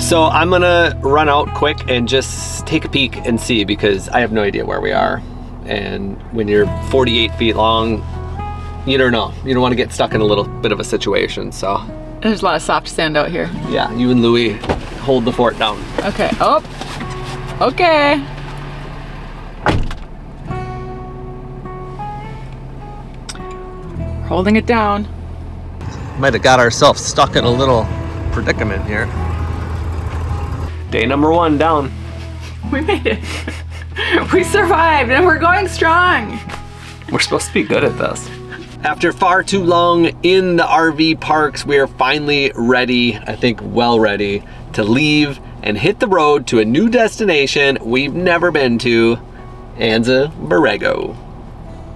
So I'm gonna run out quick and just take a peek and see, because I have no idea where we are. And when you're 48 feet long, you don't know. You don't want to get stuck in a little bit of a situation, so. There's a lot of soft sand out here. Yeah, you and Louie hold the fort down. Okay, oh, okay. Holding it down. Might have got ourselves stuck in a little predicament here. Day number 1 down. We made it. We survived and we're going strong. We're supposed to be good at this. After far too long in the RV parks, we are finally ready, I think well ready, to leave and hit the road to a new destination we've never been to, Anza, Borrego.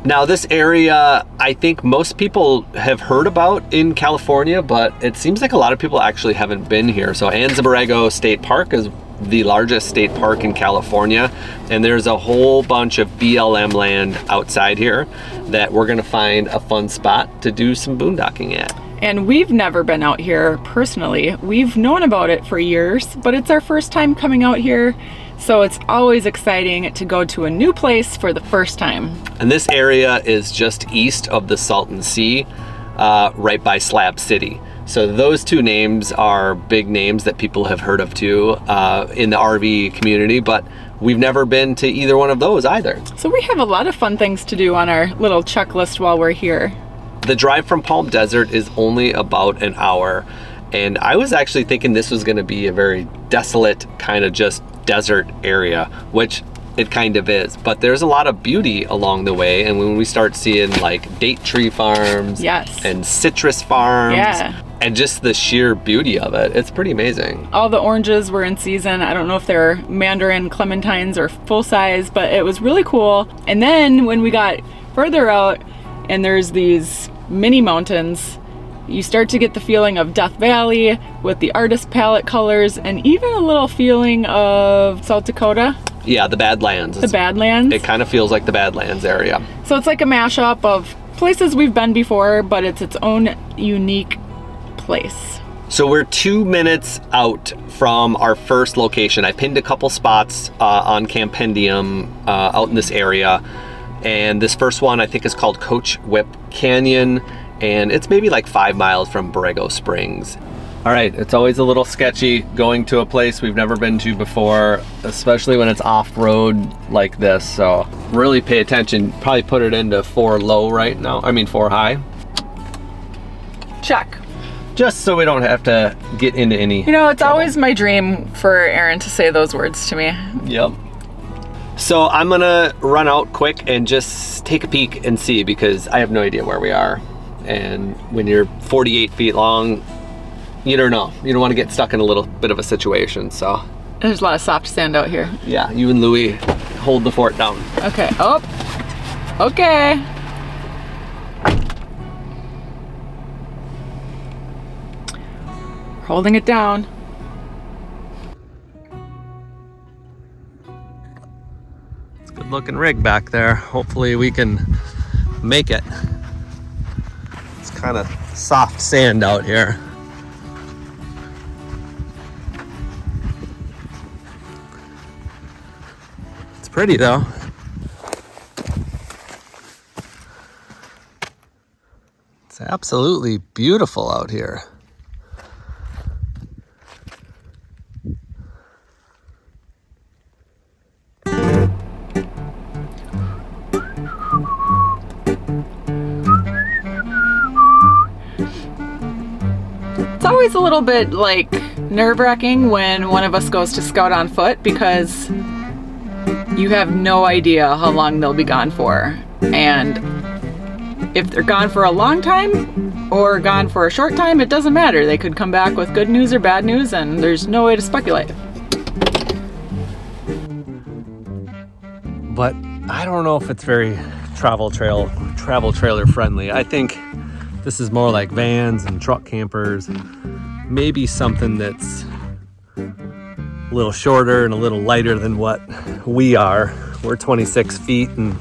Now this area, I think most people have heard about in California, but it seems like a lot of people actually haven't been here. So Anza Borrego State Park is the largest state park in California, and there's a whole bunch of BLM land outside here that we're gonna find a fun spot to do some boondocking at. And we've never been out here personally. We've known about it for years, but it's our first time coming out here. So it's always exciting to go to a new place for the first time. And this area is just east of the Salton Sea, right by Slab City. So those two names are big names that people have heard of too in the RV community, but we've never been to either one of those either. So we have a lot of fun things to do on our little checklist while we're here. The drive from Palm Desert is only about an hour, and I was actually thinking this was gonna be a very desolate kind of just desert area, which it kind of is, but there's a lot of beauty along the way. And when we start seeing like date tree farms, yes, and citrus farms, yeah, and just the sheer beauty of it, it's pretty amazing. All the oranges were in season. I don't know if they're mandarin clementines or full size, but it was really cool. And then when we got further out and there's these mini mountains, you start to get the feeling of Death Valley with the artist palette colors, and even a little feeling of South Dakota. Yeah, the Badlands. The Badlands. It kind of feels like the Badlands area. So it's like a mashup of places we've been before, but it's its own unique place. So we're 2 minutes out from our first location. I pinned a couple spots on Campendium out in this area. And this first one I think is called Coach Whip Canyon. And it's maybe like 5 miles from Borrego Springs. All right, it's always a little sketchy going to a place we've never been to before, especially when it's off-road like this. So really pay attention. Probably put it into 4 low right now. I mean 4 high. Check. Just so we don't have to get into any You know, it's trouble. always my dream for Aaron to say those words to me. Yep. So I'm gonna run out quick and just take a peek and see, because I have no idea where we are. And when you're 48 feet long, you don't know. You don't want to get stuck in a little bit of a situation, so. There's a lot of soft sand out here. Yeah, you and Louie hold the fort down. Okay, oh, okay. Holding it down. It's a good looking rig back there. Hopefully we can make it. It's kind of soft sand out here. It's pretty though. It's absolutely beautiful out here. It's always a little bit like nerve-wracking when one of us goes to scout on foot, because you have no idea how long they'll be gone for. And if they're gone for a long time or gone for a short time, it doesn't matter. They could come back with good news or bad news, and there's no way to speculate. But I don't know if it's very travel trailer friendly. I think this is more like vans and truck campers. Maybe something that's a little shorter and a little lighter than what we are. We're 26 feet and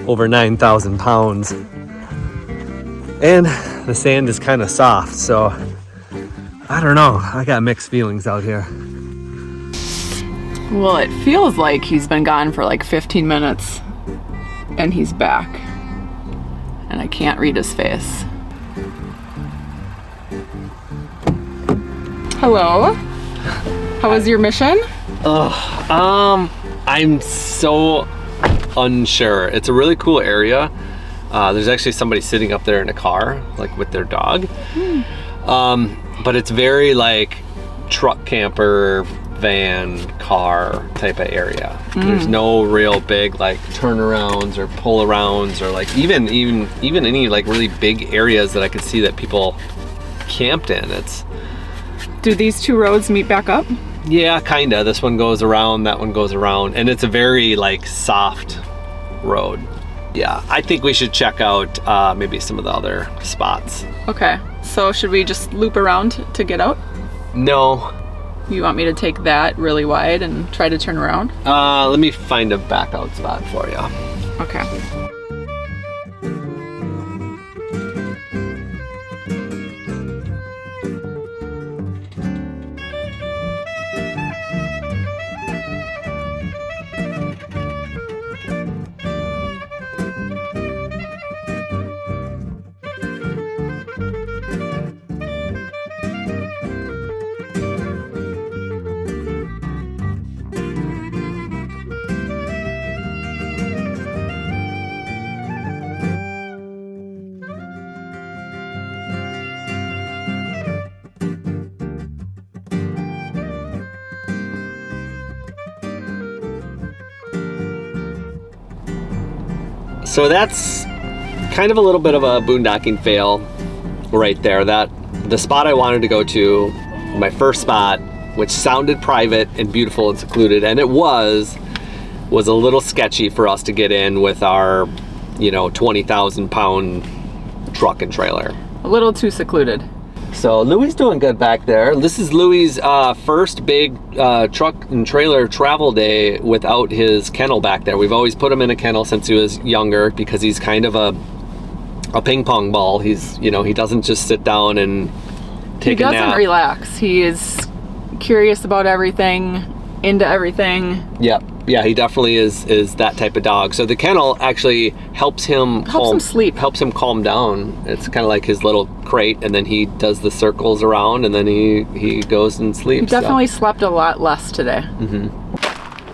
over 9,000 pounds. And the sand is kind of soft, so I don't know. I got mixed feelings out here. Well, it feels like he's been gone for like 15 minutes and he's back. And I can't read his face. Hello? How was your mission? I'm so unsure. It's a really cool area. There's actually somebody sitting up there in a car, like with their dog. But it's very like truck camper, van, car type of area. There's no real big like turnarounds or pull arounds or like even any like really big areas that I could see that people camped in. Do these two roads meet back up? Yeah, kinda. This one goes around, that one goes around, and it's a very like soft road. Yeah, I think we should check out maybe some of the other spots. Okay, so should we just loop around to get out? No. You want me to take that really wide and try to turn around? Let me find a back out spot for you. Okay. So that's kind of a little bit of a boondocking fail right there. The spot I wanted to go to, my first spot, which sounded private and beautiful and secluded, and it was a little sketchy for us to get in with our, 20,000 pound truck and trailer. A little too secluded. So Louie's doing good back there. This is Louie's first big truck and trailer travel day without his kennel back there. We've always put him in a kennel since he was younger because he's kind of a ping pong ball. He's, he doesn't just sit down and take a nap. He doesn't relax. He is curious about everything, into everything. Yep. Yeah, he definitely is that type of dog. So the kennel actually helps him sleep. Helps him calm down. It's kind of like his little crate, and then he does the circles around, and then he goes and sleeps. He definitely slept a lot less today.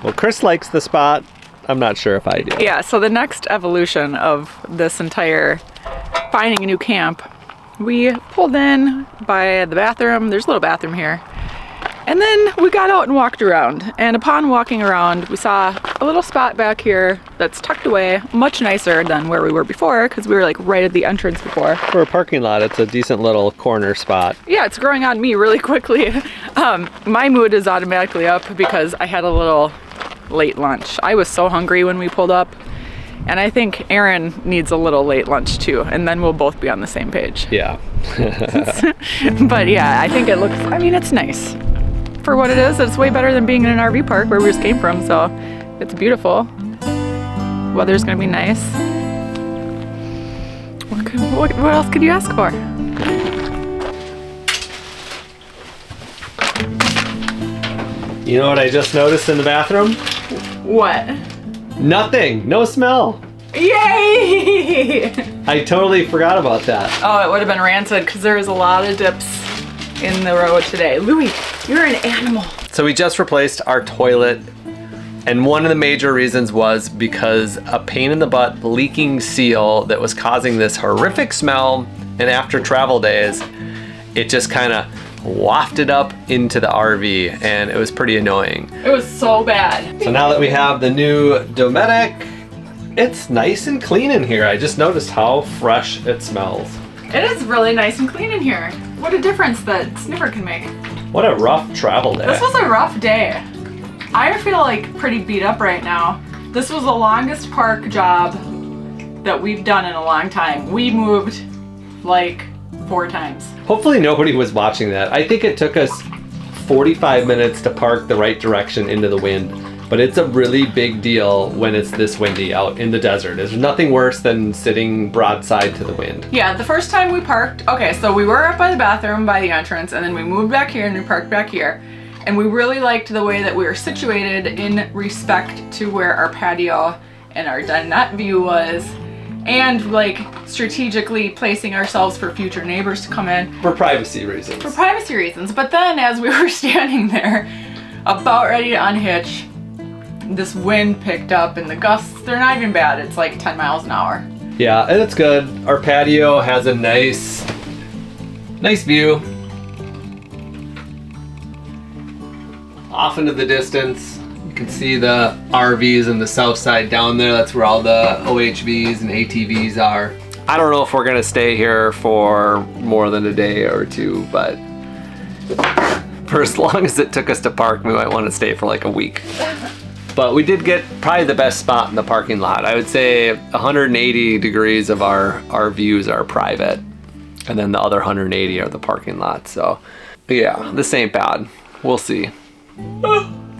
Well, Chris likes the spot. I'm not sure if I do. Yeah, so the next evolution of this entire finding a new camp, we pulled in by the bathroom. There's a little bathroom here. And then we got out and walked around. And upon walking around, we saw a little spot back here that's tucked away, much nicer than where we were before, because we were like right at the entrance before. For a parking lot, it's a decent little corner spot. Yeah, it's growing on me really quickly. My mood is automatically up because I had a little late lunch. I was so hungry when we pulled up. And I think Aaron needs a little late lunch too, and then we'll both be on the same page. Yeah. But yeah, I think it's nice. For what it is, it's way better than being in an RV park where we just came from, so it's beautiful. Weather's gonna be nice. What else could you ask for? You know what I just noticed in the bathroom? What? Nothing. No smell. Yay! I totally forgot about that. Oh, it would have been rancid because there was a lot of dips in the road today. Louie, you're an animal. So we just replaced our toilet, and one of the major reasons was because a pain in the butt leaking seal that was causing this horrific smell, and after travel days, it just kind of wafted up into the RV, and it was pretty annoying. It was so bad. So now that we have the new Dometic, it's nice and clean in here. I just noticed how fresh it smells. It is really nice and clean in here. What a difference that Sniffer can make. What a rough travel day. This was a rough day. I feel like pretty beat up right now. This was the longest park job that we've done in a long time. We moved like 4 times. Hopefully nobody was watching that. I think it took us 45 minutes to park the right direction into the wind. But it's a really big deal when it's this windy out in the desert. There's nothing worse than sitting broadside to the wind. Yeah, the first time we parked, okay, so we were up by the bathroom by the entrance, and then we moved back here and we parked back here. And we really liked the way that we were situated in respect to where our patio and our dinette view was, and like strategically placing ourselves for future neighbors to come in. For privacy reasons. For privacy reasons. But then as we were standing there, about ready to unhitch, this wind picked up, and the gusts, they're not even bad. It's like 10 miles an hour. Yeah, and it's good. Our patio has a nice view. Off into the distance, you can see the RVs on the south side down there. That's where all the OHVs and ATVs are. I don't know if we're gonna stay here for more than a day or two, but for as long as it took us to park, we might want to stay for like a week. But we did get probably the best spot in the parking lot. I would say 180 degrees of our views are private, and then the other 180 are the parking lot. So yeah, this ain't bad. We'll see.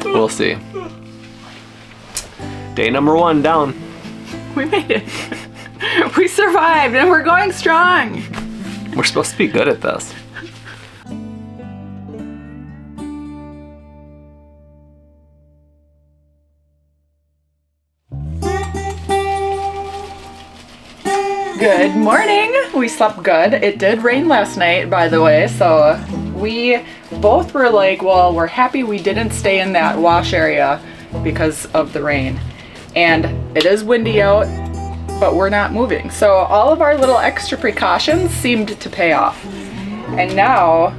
We'll see. Day number 1 down. We made it. We survived, and we're going strong. We're supposed to be good at this. Good morning. We slept good. It did rain last night, by the way, so we both were like, well, we're happy we didn't stay in that wash area because of the rain. And it is windy out, but we're not moving. So all of our little extra precautions seemed to pay off. And now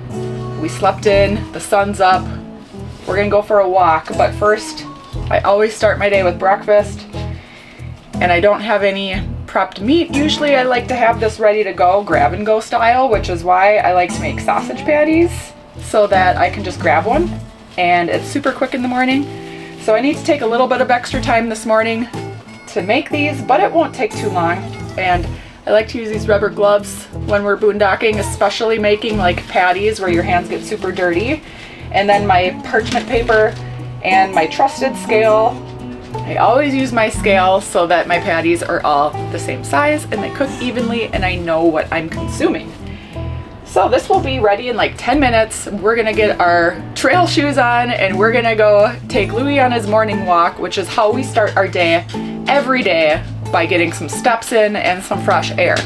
we slept in, the sun's up, we're gonna go for a walk. But first, I always start my day with breakfast, and I don't have any prepped meat. Usually I like to have this ready to go, grab and go style, which is why I like to make sausage patties so that I can just grab one, and it's super quick in the morning. So I need to take a little bit of extra time this morning to make these, but it won't take too long. And I like to use these rubber gloves when we're boondocking, especially making like patties where your hands get super dirty. And then my parchment paper and my trusted scale. I always use my scale so that my patties are all the same size and they cook evenly, and I know what I'm consuming. So this will be ready in like 10 minutes. We're gonna get our trail shoes on and we're gonna go take Louis on his morning walk, which is how we start our day every day, by getting some steps in and some fresh air.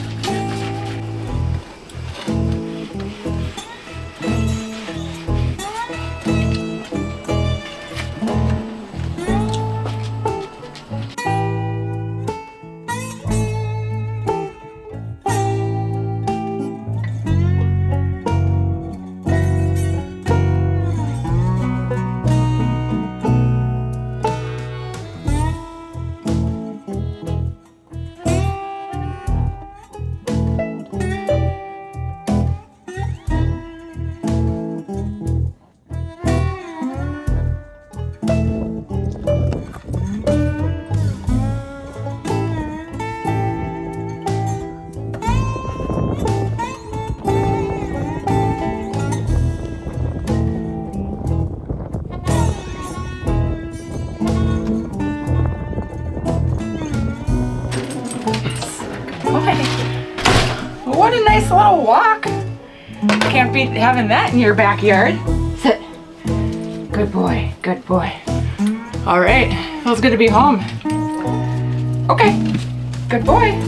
What a nice little walk. Can't beat having that in your backyard. Sit. Good boy, good boy. All right, feels good to be home. Okay, good boy.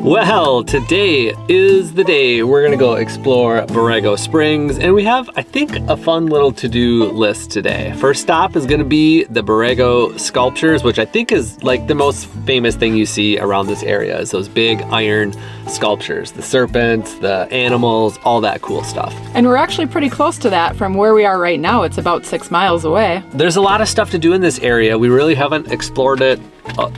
Well, today is the day we're gonna go explore Borrego Springs, and we have, I think, a fun little to-do list today. First stop is gonna be the Borrego sculptures, which I think is like the most famous thing you see around this area, is those big iron sculptures, the serpents, the animals, all that cool stuff. And we're actually pretty close to that from where we are right now. It's about 6 miles away. There's a lot of stuff to do in this area. We really haven't explored it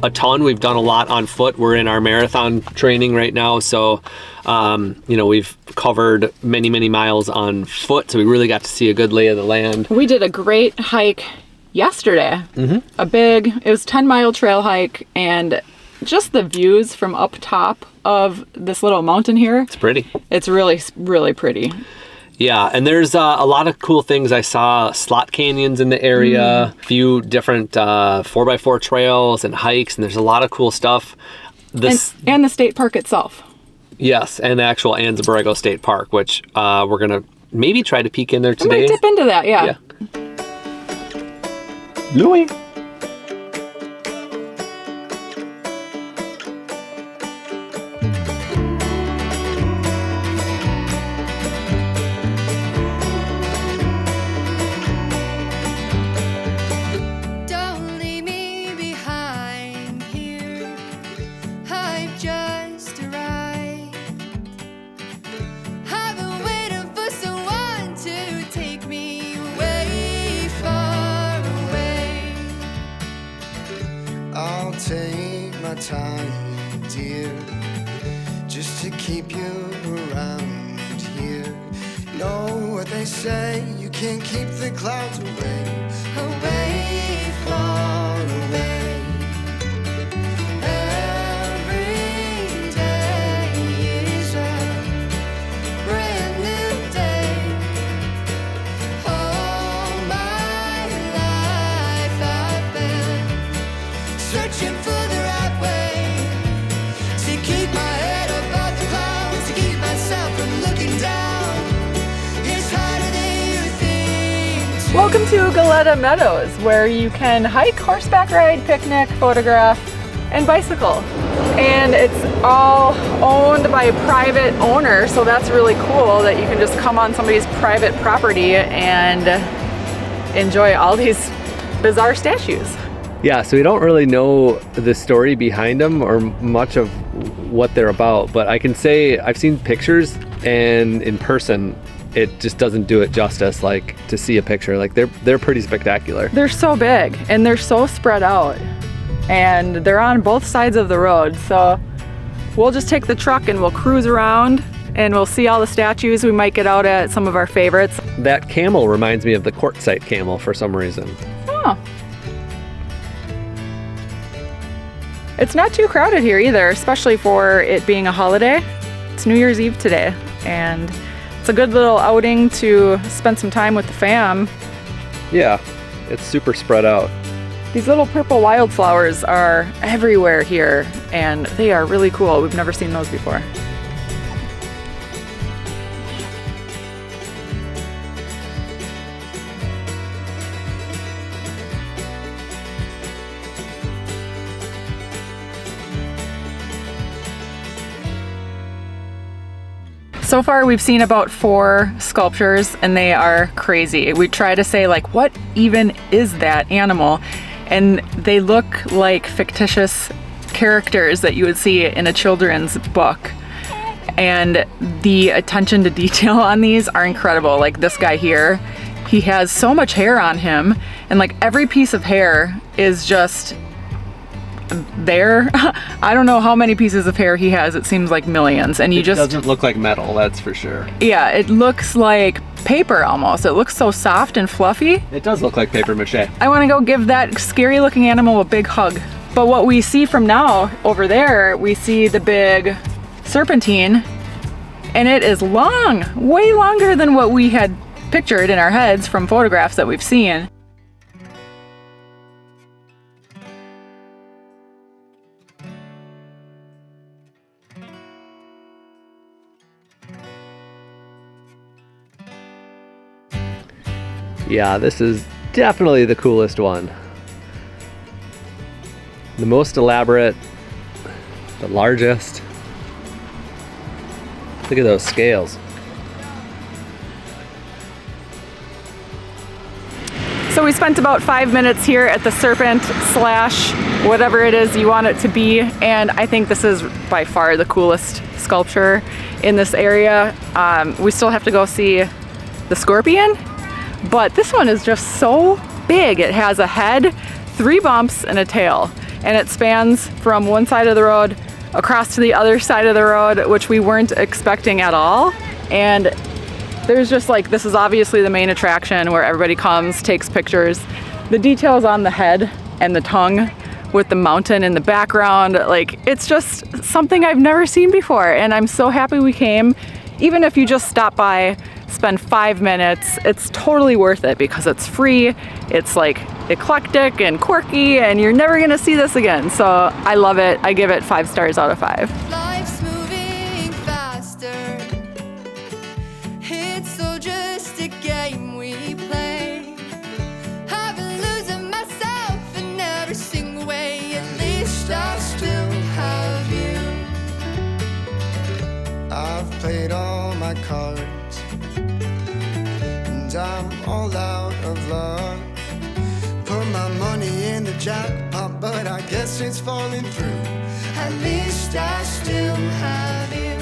a ton. We've done a lot on foot. We're in our marathon training right now, so we've covered many miles on foot, so we really got to see a good lay of the land. We did a great hike yesterday. It was 10-mile trail hike, and just the views from up top of this little mountain here. It's pretty. It's really, really pretty. Yeah, and there's a lot of cool things. I saw slot canyons in the area, a few different 4x4 trails and hikes, and there's a lot of cool stuff. And the state park itself. Yes, and the actual Anza Borrego State Park, which we're going to maybe try to peek in there today. I might dip into that, yeah. Louis. Take my time, dear, just to keep you around here. Know what they say, you can't keep the clouds away, away, far away. Every day is a brand new day. All my life I've been searching for the right way to keep my head above the clouds, to keep myself from looking down. It's harder than you think. Welcome to Goleta Meadows, where you can hike, horseback ride, picnic, photograph, and bicycle. And it's all owned by a private owner, so that's really cool that you can just come on somebody's private property and enjoy all these bizarre statues. Yeah, so we don't really know the story behind them or much of what they're about, but I can say I've seen pictures, and in person it just doesn't do it justice. Like, to see a picture, like they're pretty spectacular. They're so big and they're so spread out, and they're on both sides of the road. So we'll just take the truck and we'll cruise around and we'll see all the statues. We might get out at some of our favorites. That camel reminds me of the quartzite camel for some reason. Oh. It's not too crowded here either, especially for it being a holiday. It's New Year's Eve today, and it's a good little outing to spend some time with the fam. Yeah, it's super spread out. These little purple wildflowers are everywhere here, and they are really cool. We've never seen those before. So far we've seen about 4 sculptures, and they are crazy. We try to say, like, what even is that animal? And they look like fictitious characters that you would see in a children's book. And the attention to detail on these are incredible. Like this guy here, he has so much hair on him, and like every piece of hair is just there. I don't know how many pieces of hair he has. It seems like millions. And it doesn't look like metal, that's for sure. Yeah, it looks like paper almost. It looks so soft and fluffy. It does look like paper mache. I want to go give that scary looking animal a big hug. But what we see from now over there, we see the big serpentine, and it is long, way longer than what we had pictured in our heads from photographs that we've seen. Yeah, this is definitely the coolest one. The most elaborate, the largest. Look at those scales. So we spent about 5 minutes here at the serpent slash whatever it is you want it to be, and I think this is by far the coolest sculpture in this area. We still have to go see the scorpion, but this one is just so big. It has a head, 3 bumps, and a tail, and it spans from one side of the road across to the other side of the road, which we weren't expecting at all. And there's just like, this is obviously the main attraction where everybody comes, takes pictures. The details on the head and the tongue with the mountain in the background, like, it's just something I've never seen before, and I'm so happy we came. Even if you just stop by, spend 5 minutes. It's totally worth it because it's free. It's like eclectic and quirky, and you're never gonna see this again. So I love it. I give it 5 stars out of 5. Life's moving faster. It's all just a game we play. I've been losing myself in every single way. At least I still have you. I've played all my cards, and I'm all out of luck. Put my money in the jackpot, but I guess it's falling through. At least I still have you.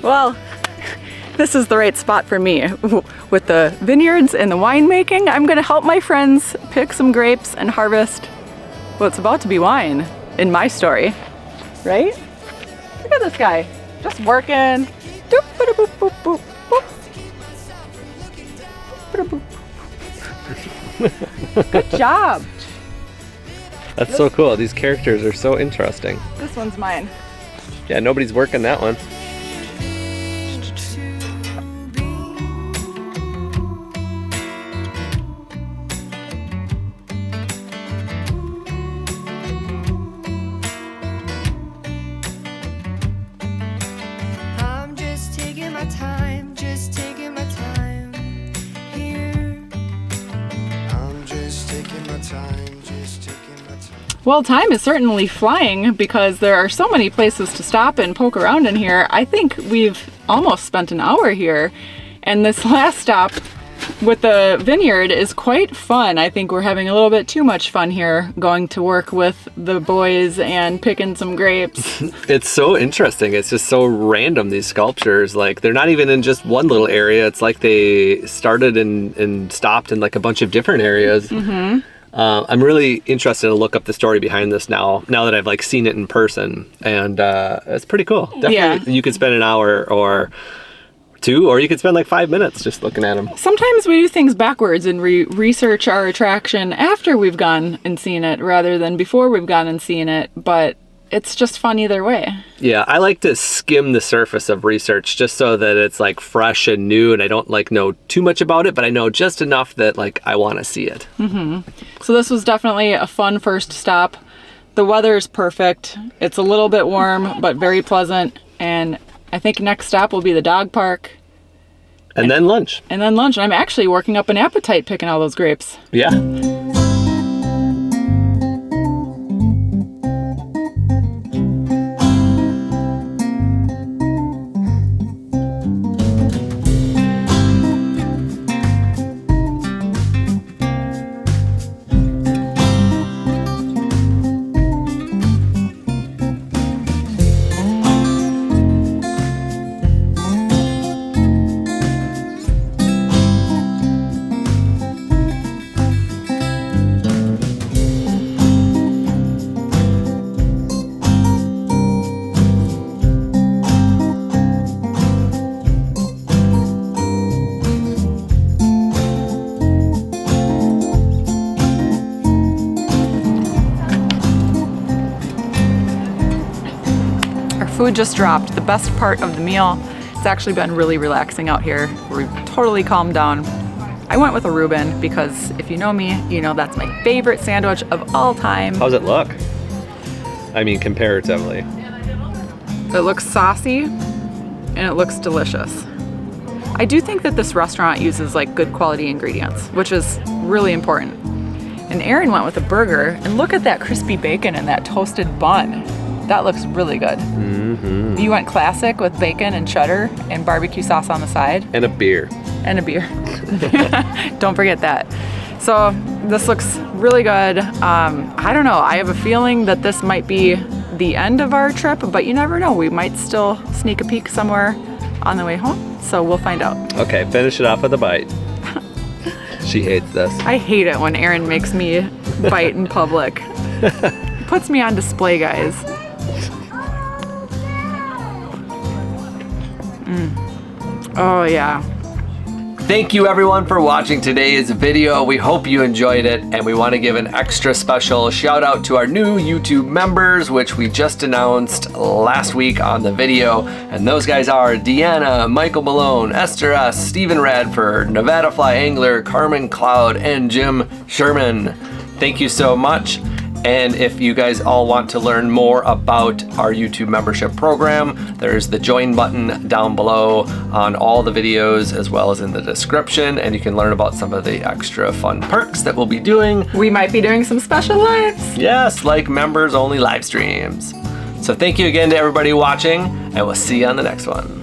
Well, this is the right spot for me. With the vineyards and the winemaking, I'm gonna help my friends pick some grapes and harvest what's about to be wine in my story. Right? Look at this guy, just working. Doop, bada, boop, boop, boop, boop. Bada, boop. Good job. That's so cool. These characters are so interesting. This one's mine. Yeah, nobody's working that one. I'm just taking my time, just taking my time here. I'm just taking my time, just taking my time. Well, time is certainly flying because there are so many places to stop and poke around in here. I think we've almost spent an hour here, and this last stop with the vineyard is quite fun. I think we're having a little bit too much fun here, going to work with the boys and picking some grapes. It's so interesting. It's just so random, these sculptures. Like, they're not even in just one little area. It's like they started and stopped in like a bunch of different areas. Mm-hmm. I'm really interested to look up the story behind this now that I've like seen it in person, and it's pretty cool. Definitely, Yeah. You could spend an hour or 2, or you could spend like 5 minutes just looking at them. Sometimes we do things backwards and research our attraction after we've gone and seen it rather than before we've gone and seen it, but it's just fun either way. Yeah, I like to skim the surface of research just so that it's like fresh and new, and I don't like know too much about it, but I know just enough that like I want to see it. So this was definitely a fun first stop. The weather is perfect. It's a little bit warm, but very pleasant. And I think next stop will be the dog park. And then lunch. And then lunch. I'm actually working up an appetite picking all those grapes. Yeah. Food just dropped. The best part of the meal. It's actually been really relaxing out here. We're totally calmed down. I went with a Reuben because if you know me, you know that's my favorite sandwich of all time. How's it look? I mean, comparatively. It looks saucy and it looks delicious. I do think that this restaurant uses like good quality ingredients, which is really important. And Erin went with a burger, and look at that crispy bacon and that toasted bun. That looks really good. Mm-hmm. You went classic with bacon and cheddar and barbecue sauce on the side. And a beer. And a beer. Don't forget that. So this looks really good. I don't know. I have a feeling that this might be the end of our trip, but you never know. We might still sneak a peek somewhere on the way home. So we'll find out. Okay, finish it off with a bite. She hates this. I hate it when Erin makes me bite in public. It puts me on display, guys. Oh yeah. Thank you everyone for watching today's video. We hope you enjoyed it, and we want to give an extra special shout out to our new YouTube members, which we just announced last week on the video. And those guys are Deanna, Michael Malone, Esther S., Stephen Radford, Nevada Fly Angler, Carmen Cloud, and Jim Sherman. Thank you so much. And if you guys all want to learn more about our YouTube membership program, there's the join button down below on all the videos as well as in the description, and you can learn about some of the extra fun perks that we'll be doing. We might be doing some special lives. Yes, like members only live streams. So thank you again to everybody watching, and we'll see you on the next one.